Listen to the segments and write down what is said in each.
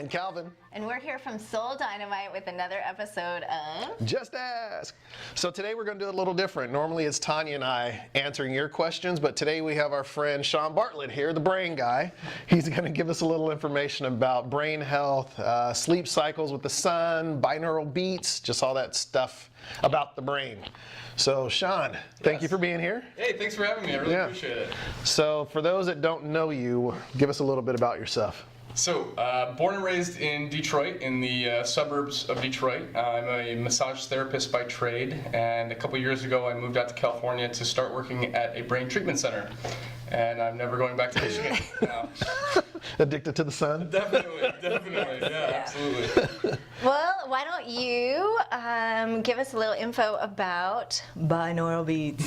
And Calvin. And we're here from Soul Dynamite with another episode of Just Ask. So today we're going to do it a little different. Normally it's Tanya and I answering your questions, but today we have our friend Sean Bartlett here, the brain guy. He's going to give us a little information about brain health, sleep cycles with the sun, binaural beats, just all that stuff about the brain. So Sean, thank you for being here. Hey, thanks for having me. I really appreciate it. So for those that don't know you, give us a little bit about yourself. So, born and raised in Detroit, in the suburbs of Detroit. I'm a massage therapist by trade, and a couple years ago I moved out to California to start working at a brain treatment center. And I'm never going back to Michigan now. Addicted to the sun? Definitely, yeah, absolutely. Well, why don't you give us a little info about Binaural Beats?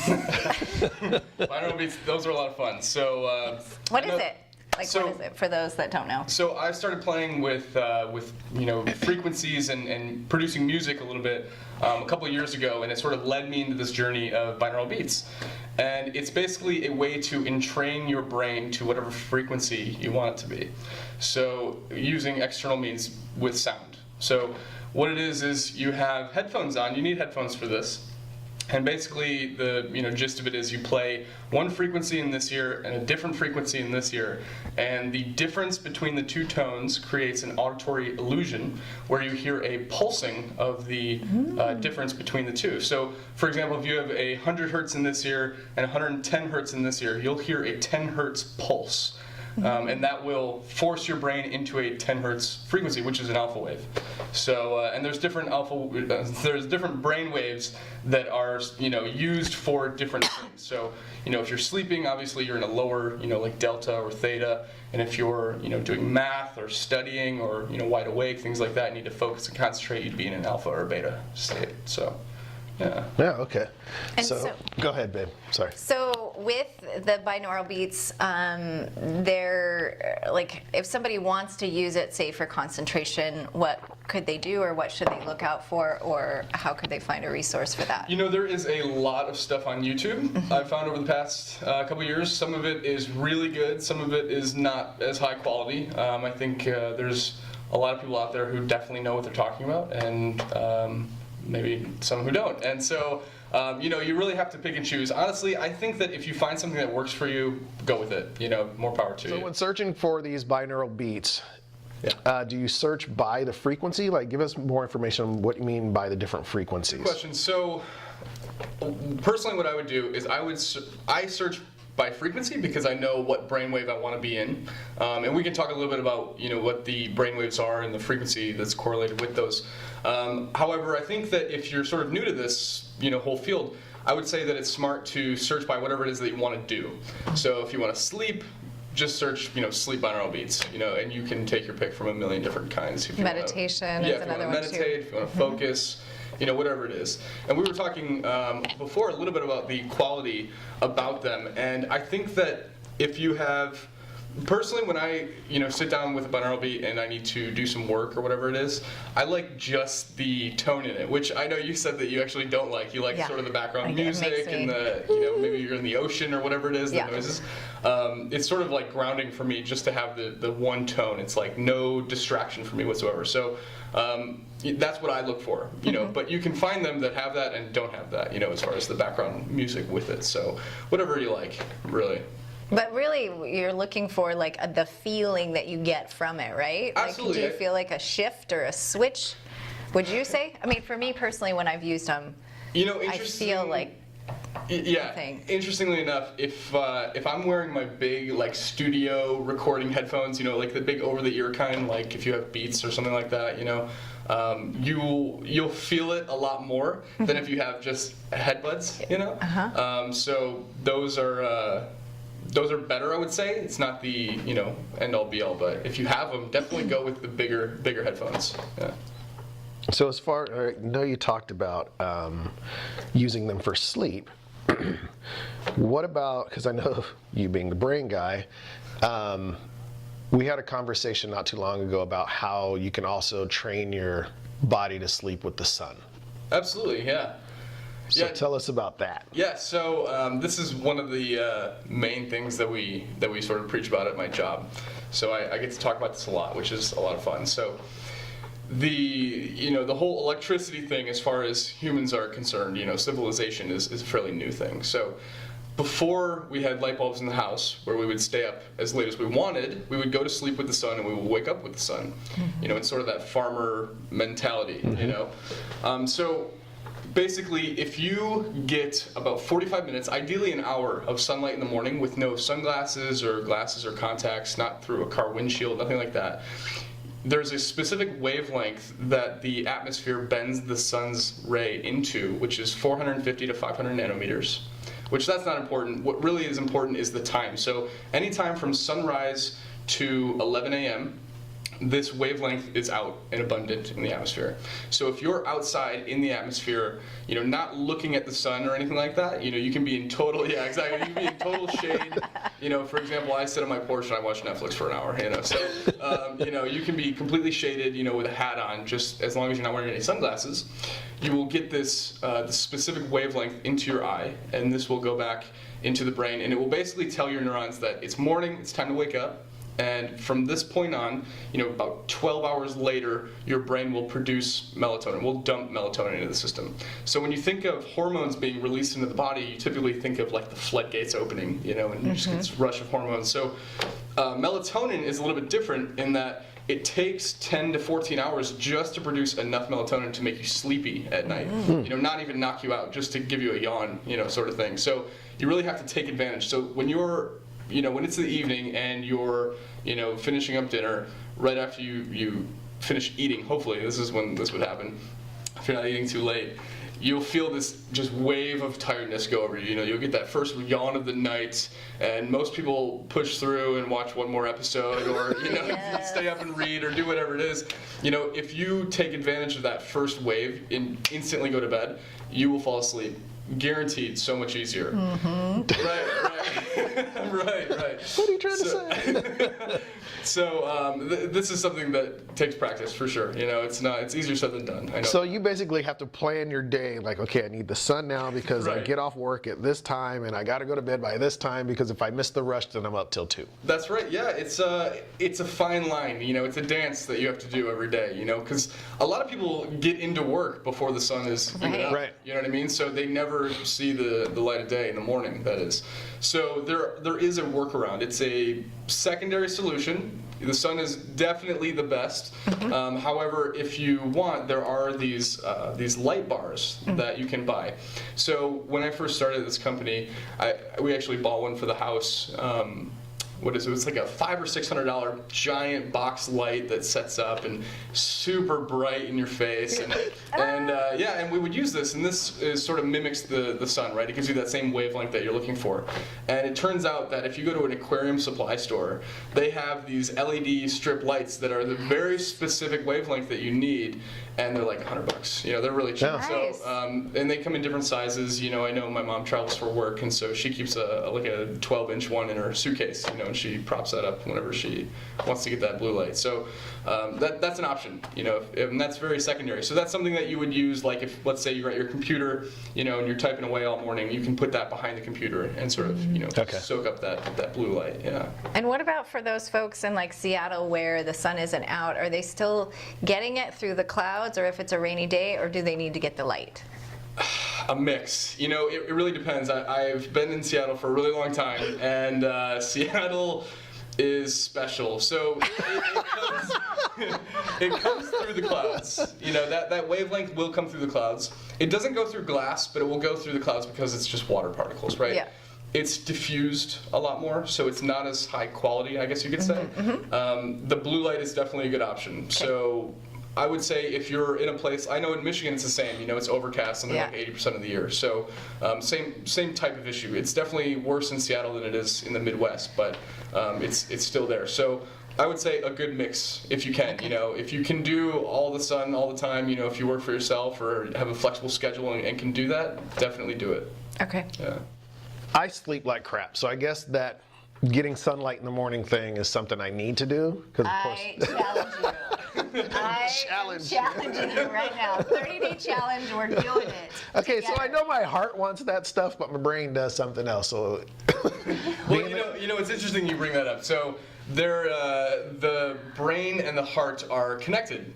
Binaural Beats, those are a lot of fun. So, what is it? What is it for those that don't know? So I started playing with frequencies and producing music a little bit a couple of years ago, and it sort of led me into this journey of binaural beats. And it's basically a way to entrain your brain to whatever frequency you want it to be. So using external means with sound. So what it is you have headphones on. You need headphones for this. And basically, the gist of it is you play one frequency in this ear and a different frequency in this ear, and the difference between the two tones creates an auditory illusion where you hear a pulsing of the difference between the two. So, for example, if you have 100 hertz in this ear and 110 hertz in this ear, you'll hear a 10 hertz pulse. And that will force your brain into a 10 hertz frequency, which is an alpha wave. So, and there's different different brain waves that are, used for different things. So, if you're sleeping, obviously you're in a lower, like delta or theta. And if you're, doing math or studying or, wide awake, things like that, you need to focus and concentrate, you'd be in an alpha or beta state. So. Yeah. Yeah, okay. And So go ahead, babe. Sorry. So with the binaural beats, they're like, if somebody wants to use it, say for concentration, what could they do, or what should they look out for, or how could they find a resource for that? There is a lot of stuff on YouTube I've found over the past couple of years. Some of it is really good, some of it is not as high quality. I think there's a lot of people out there who definitely know what they're talking about, and maybe some who don't. And so, you really have to pick and choose. Honestly, I think that if you find something that works for you, go with it. More power to you. So when searching for these binaural beats, do you search by the frequency? Like, give us more information on what you mean by the different frequencies. Good question. So, personally, what I would do is I search by frequency because I know what brainwave I want to be in, and we can talk a little bit about what the brainwaves are and the frequency that's correlated with those. However, I think that if you're sort of new to this whole field, I would say that it's smart to search by whatever it is that you want to do. So if you want to sleep, just search sleep binaural beats, and you can take your pick from a million different kinds. If you meditation is another one too. If you want to meditate, if you want to focus. Whatever it is. And we were talking before a little bit about the quality about them, and I think that if you have, personally, when I sit down with a binaural beat and I need to do some work or whatever it is, I like just the tone in it, which I know you said that you actually don't like. You like sort of the background music and the maybe you're in the ocean or whatever it is, the noises. It's sort of like grounding for me just to have the one tone. It's like no distraction for me whatsoever. So that's what I look for, but you can find them that have that and don't have that, as far as the background music with it. So whatever you like, really. But really, you're looking for like the feeling that you get from it, right? Absolutely. Like, do you feel like a shift or a switch? Would you say? I mean, for me personally, when I've used them, I feel like. Yeah. Interestingly enough, if I'm wearing my big like studio recording headphones, like the big over-the-ear kind, like if you have Beats or something like that, you'll feel it a lot more than if you have just headbuds, so those are better, I would say. It's not the end-all be-all, but if you have them, definitely go with the bigger headphones. Yeah. So I know you talked about using them for sleep. What about, because I know you being the brain guy, we had a conversation not too long ago about how you can also train your body to sleep with the sun. Absolutely, yeah. So tell us about that. Yeah, so this is one of the main things that we sort of preach about at my job. So I get to talk about this a lot, which is a lot of fun. So the whole electricity thing, as far as humans are concerned, civilization is a fairly new thing. So before we had light bulbs in the house where we would stay up as late as we wanted, we would go to sleep with the sun and we would wake up with the sun. It's sort of that farmer mentality, So basically, if you get about 45 minutes, ideally an hour of sunlight in the morning with no sunglasses or glasses or contacts, not through a car windshield, nothing like that, there's a specific wavelength that the atmosphere bends the sun's ray into, which is 450 to 500 nanometers. Which that's not important. What really is important is the time. So anytime from sunrise to 11 a.m., this wavelength is out and abundant in the atmosphere. So if you're outside in the atmosphere, not looking at the sun or anything like that, you can be in total, yeah, exactly, you can be in total shade. For example, I sit on my porch and I watch Netflix for an hour, So, you can be completely shaded, with a hat on, just as long as you're not wearing any sunglasses. You will get this specific wavelength into your eye, and this will go back into the brain, and it will basically tell your neurons that it's morning, it's time to wake up. And from this point on, about 12 hours later, your brain will produce melatonin, will dump melatonin into the system. So when you think of hormones being released into the body, you typically think of like the floodgates opening, and you just get this rush of hormones. So melatonin is a little bit different in that it takes 10 to 14 hours just to produce enough melatonin to make you sleepy at night. Not even knock you out, just to give you a yawn, sort of thing. So you really have to take advantage. So when when it's the evening and you're, finishing up dinner, right after you finish eating, hopefully this is when this would happen, if you're not eating too late, you'll feel this just wave of tiredness go over you. You'll get that first yawn of the night, and most people push through and watch one more episode, or stay up and read or do whatever it is. If you take advantage of that first wave and instantly go to bed, you will fall asleep. Guaranteed, so much easier. Right. What are you trying to say? So this is something that takes practice for sure. It's easier said than done. I know. So you basically have to plan your day like, okay, I need the sun now because I get off work at this time, and I got to go to bed by this time because if I miss the rush, then I'm up till 2. That's right. Yeah, it's a fine line. It's a dance that you have to do every day. Because a lot of people get into work before the sun is even up. Right. You know what I mean? So they never see the light of day in the morning. That is. So there is a workaround. It's a secondary solution. The sun is definitely the best. However, if you want, there are these light bars that you can buy. So when I first started this company, we actually bought one for the house. It's like a $500 or $600 giant box light that sets up and super bright in your face, and we would use this, and this sort of mimics the sun, right? It gives you that same wavelength that you're looking for, and it turns out that if you go to an aquarium supply store, they have these LED strip lights that are the very specific wavelength that you need, and they're like $100. They're really cheap. Yeah. Nice. So, and they come in different sizes. I know my mom travels for work, and so she keeps a 12-inch one in her suitcase. And she props that up whenever she wants to get that blue light. So that's an option. And that's very secondary. So that's something that you would use, like if, let's say, you're at your computer, and you're typing away all morning. You can put that behind the computer and sort of, soak up that blue light. Yeah. And what about for those folks in like Seattle where the sun isn't out? Are they still getting it through the clouds, or if it's a rainy day, or do they need to get the light? A mix. It really depends. I've been in Seattle for a really long time, and Seattle is special. So it comes through the clouds. That wavelength will come through the clouds. It doesn't go through glass, but it will go through the clouds because it's just water particles, right? Yeah. It's diffused a lot more, so it's not as high quality, I guess you could say. The blue light is definitely a good option. Okay. So I would say if you're in a place, I know in Michigan it's the same, it's overcast something like 80% of the year. So same type of issue. It's definitely worse in Seattle than it is in the Midwest, but it's still there. So I would say a good mix if you can. Okay. If you can do all the sun all the time, if you work for yourself or have a flexible schedule and can do that, definitely do it. Okay. Yeah. I sleep like crap, so I guess that getting sunlight in the morning thing is something I need to do. I challenge you. I am challenging you right now. 30-day challenge, we're doing it. Okay, together. So I know my heart wants that stuff, but my brain does something else. So, well, it's interesting you bring that up. So the brain and the heart are connected.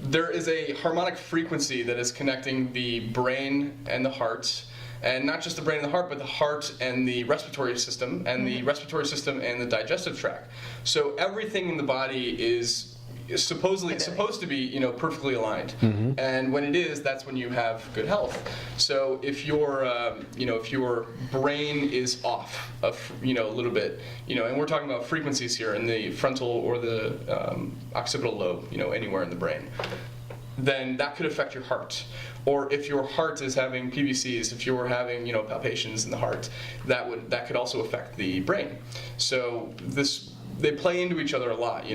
There is a harmonic frequency that is connecting the brain and the heart, and not just the brain and the heart, but the heart and the respiratory system, and the respiratory system and the digestive tract. So everything in the body is supposed to be perfectly aligned, and when it is, that's when you have good health. So if your brain is off a little bit, and we're talking about frequencies here in the frontal or the occipital lobe, anywhere in the brain, then that could affect your heart. Or if your heart is having PVCs, if you're having palpitations in the heart, that could also affect the brain. So they play into each other a lot,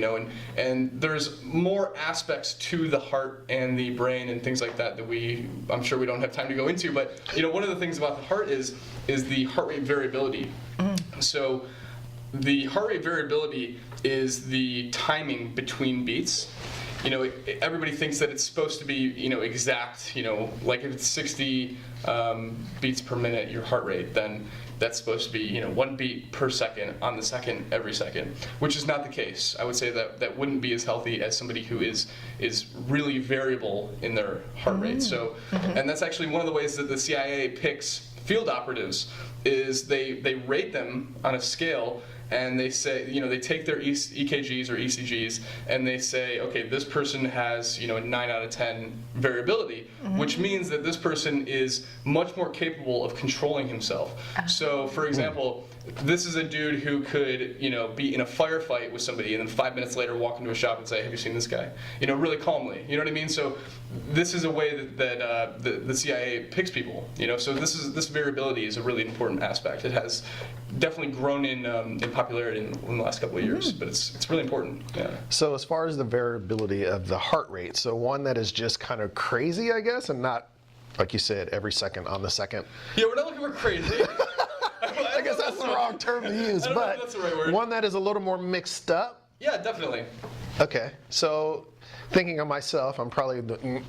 and there's more aspects to the heart and the brain and things like that I'm sure we don't have time to go into, but one of the things about the heart is the heart rate variability. So the heart rate variability is the timing between beats. Everybody thinks that it's supposed to be, exact, like if it's 60 beats per minute, your heart rate, then that's supposed to be, 1 beat per second on the second every second, which is not the case. I would say that wouldn't be as healthy as somebody who is really variable in their heart rate. So, and that's actually one of the ways that the CIA picks field operatives is they rate them on a scale. And they say, they take their EKGs or ECGs, and they say, okay, this person has, a 9 out of 10 variability, which means that this person is much more capable of controlling himself. So, for example, this is a dude who could, be in a firefight with somebody, and then 5 minutes later walk into a shop and say, have you seen this guy? Really calmly. You know what I mean? So, this is a way that the CIA picks people. So this variability is a really important aspect. It has definitely grown in popularity in the last couple of years, but it's really important. Yeah. So as far as the variability of the heart rate, so one that is just kind of crazy, I guess, and not, like you said, every second on the second. Yeah, we're not looking for crazy. I guess that's the wrong term to use, but that's the right word. One that is a little more mixed up. Yeah, definitely. Okay, so thinking of myself, I'm probably the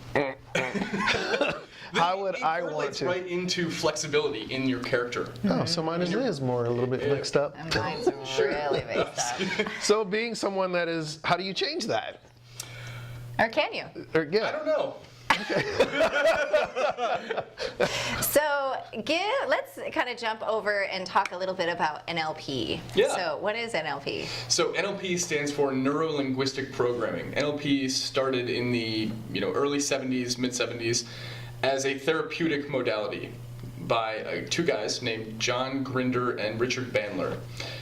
how would I want to? Right into flexibility in your character. Oh, so mine is more a little bit mixed up. And mine's really mixed up. So being someone that is, how do you change that? Or can you? Or, yeah. I don't know. So let's kind of jump over and talk a little bit about NLP. Yeah. So what is NLP? So NLP stands for Neuro-Linguistic Programming. NLP started in the early 70s, mid 70s as a therapeutic modality by two guys named John Grinder and Richard Bandler.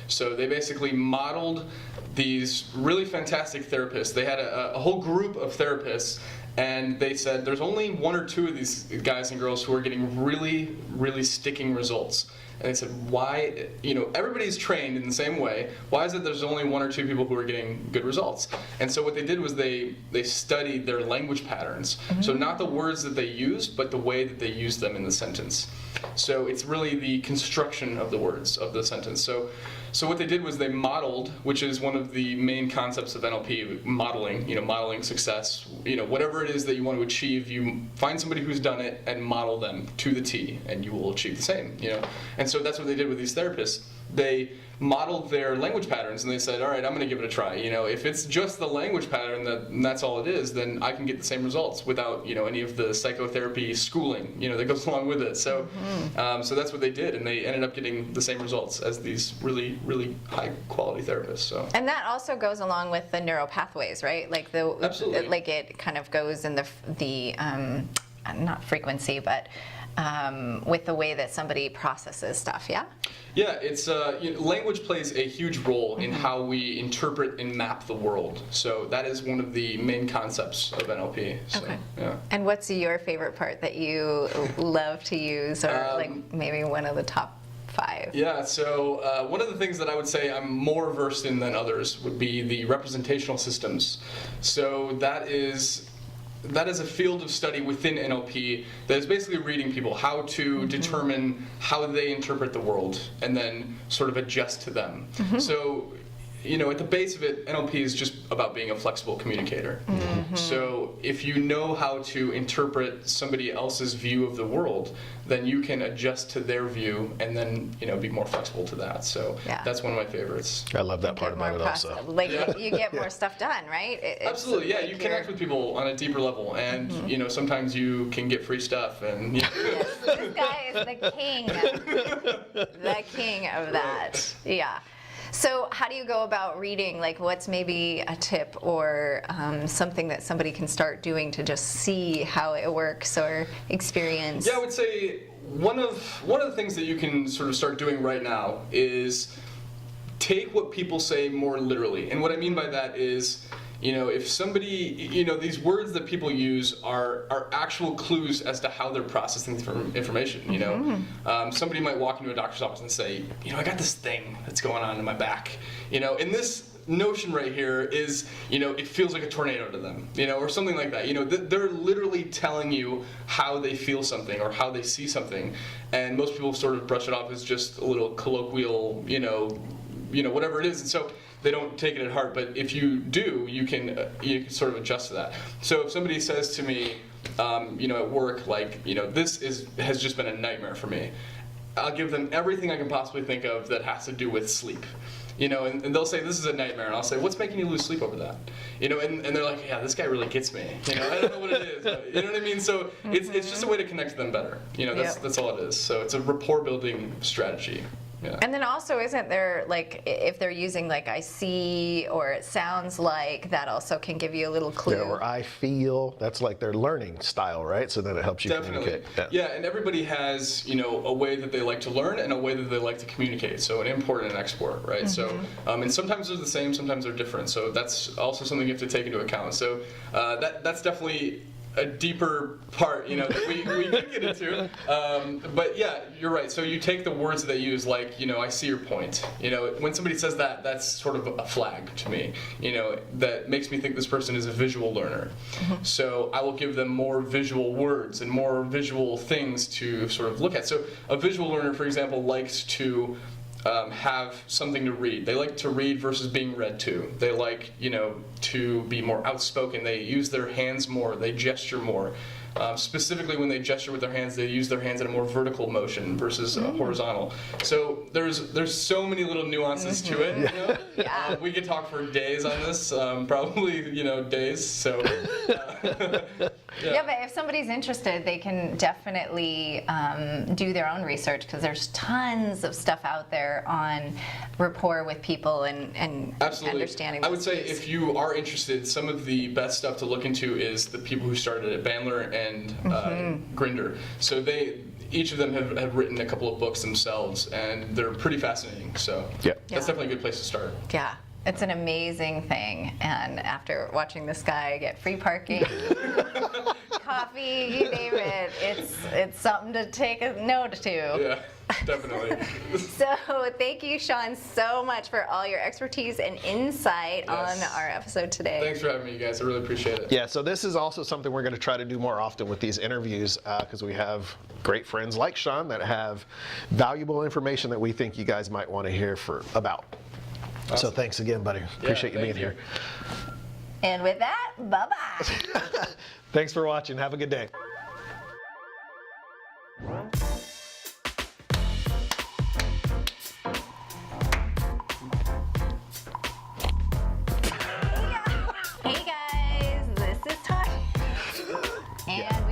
So they basically modeled these really fantastic therapists. They had a whole group of therapists, and they said there's only 1 or 2 of these guys and girls who are getting really, really sticking results. And they said, why, everybody's trained in the same way. Why is it there's only 1 or 2 people who are getting good results? And so what they did was they studied their language patterns. So not the words that they used, but the way that they used them in the sentence. So it's really the construction of the words of the sentence. So what they did was they modeled, which is one of the main concepts of NLP, modeling, modeling success, whatever it is that you want to achieve, you find somebody who's done it and model them to the T, and you will achieve the same, And so that's what they did with these therapists. They modeled their language patterns, and they said, all right, I'm going to give it a try. If it's just the language pattern and that's all it is, then I can get the same results without, any of the psychotherapy schooling, that goes along with it. So, so that's what they did, and they ended up getting the same results as these really, really high quality therapists. So. And that also goes along with the neural pathways, right? Like Absolutely. Like it kind of goes in the not frequency, but with the way that somebody processes stuff. Yeah. Yeah, it's language plays a huge role in how we interpret and map the world. So that is one of the main concepts of NLP. So, Okay. Yeah. And what's your favorite part that you love to use, or like maybe one of the top 5? Yeah, so one of the things that I would say I'm more versed in than others would be the representational systems. So that is a field of study within NLP that is basically reading people how to determine how they interpret the world and then sort of adjust to them. So at the base of it, NLP is just about being a flexible communicator. So if you know how to interpret somebody else's view of the world, then you can adjust to their view and then, be more flexible to that. So that's one of my favorites. I love that part about it also. Like you get more stuff done, right? Absolutely, yeah. You connect with people on a deeper level, and sometimes you can get free stuff, and Yes, this guy is the king of that. Yeah. So how do you go about reading? Like, what's maybe a tip or something that somebody can start doing to just see how it works or experience? Yeah, I would say one of the things that you can sort of start doing right now is take what people say more literally. And what I mean by that is, if somebody, these words that people use are actual clues as to how they're processing information. Somebody might walk into a doctor's office and say, I got this thing that's going on in my back. And this notion right here is, it feels like a tornado to them, or something like that. They're literally telling you how they feel something or how they see something. And most people sort of brush it off as just a little colloquial, whatever it is. And so they don't take it at heart, but if you do, you can sort of adjust to that. So if somebody says to me, at work, like, this has just been a nightmare for me, I'll give them everything I can possibly think of that has to do with sleep. And they'll say, this is a nightmare, and I'll say, what's making you lose sleep over that? And they're like, yeah, this guy really gets me. I don't know what it is, but, you know what I mean? So it's just a way to connect to them better. That's all it is. So it's a rapport building strategy. Yeah. And then also, isn't there, like, if they're using, like, I see or it sounds like, that also can give you a little clue? Yeah, or I feel. That's like their learning style, right? So then it helps you communicate. Yeah, and everybody has, a way that they like to learn and a way that they like to communicate. So an import and an export, right? So, and sometimes they're the same, sometimes they're different. So that's also something you have to take into account. So that's definitely a deeper part, that we can get into. But yeah, you're right. So you take the words that they use, like, I see your point. When somebody says that, that's sort of a flag to me, that makes me think this person is a visual learner. So I will give them more visual words and more visual things to sort of look at. So a visual learner, for example, likes to have something to read. They like to read versus being read to. They like, to be more outspoken. They use their hands more. They gesture more. Specifically, when they gesture with their hands, they use their hands in a more vertical motion versus horizontal. So there's so many little nuances to it. Yeah. We could talk for days on this, probably days. So. Yeah, but if somebody's interested, they can definitely do their own research, because there's tons of stuff out there on rapport with people and Absolutely. Understanding. I would say if you are interested, some of the best stuff to look into is the people who started at Bandler and Grinder. So each of them have written a couple of books themselves, and they're pretty fascinating. So that's definitely a good place to start. Yeah. It's an amazing thing, and after watching this guy get free parking, coffee, you name it, it's something to take a note to. Yeah, definitely. So thank you, Sean, so much for all your expertise and insight on our episode today. Thanks for having me, you guys. I really appreciate it. Yeah, so this is also something we're going to try to do more often with these interviews, because we have great friends like Sean that have valuable information that we think you guys might want to hear about. Awesome. So thanks again, buddy. Appreciate you being here. And with that, bye-bye. Thanks for watching. Have a good day. Hey guys, this is Tanya. And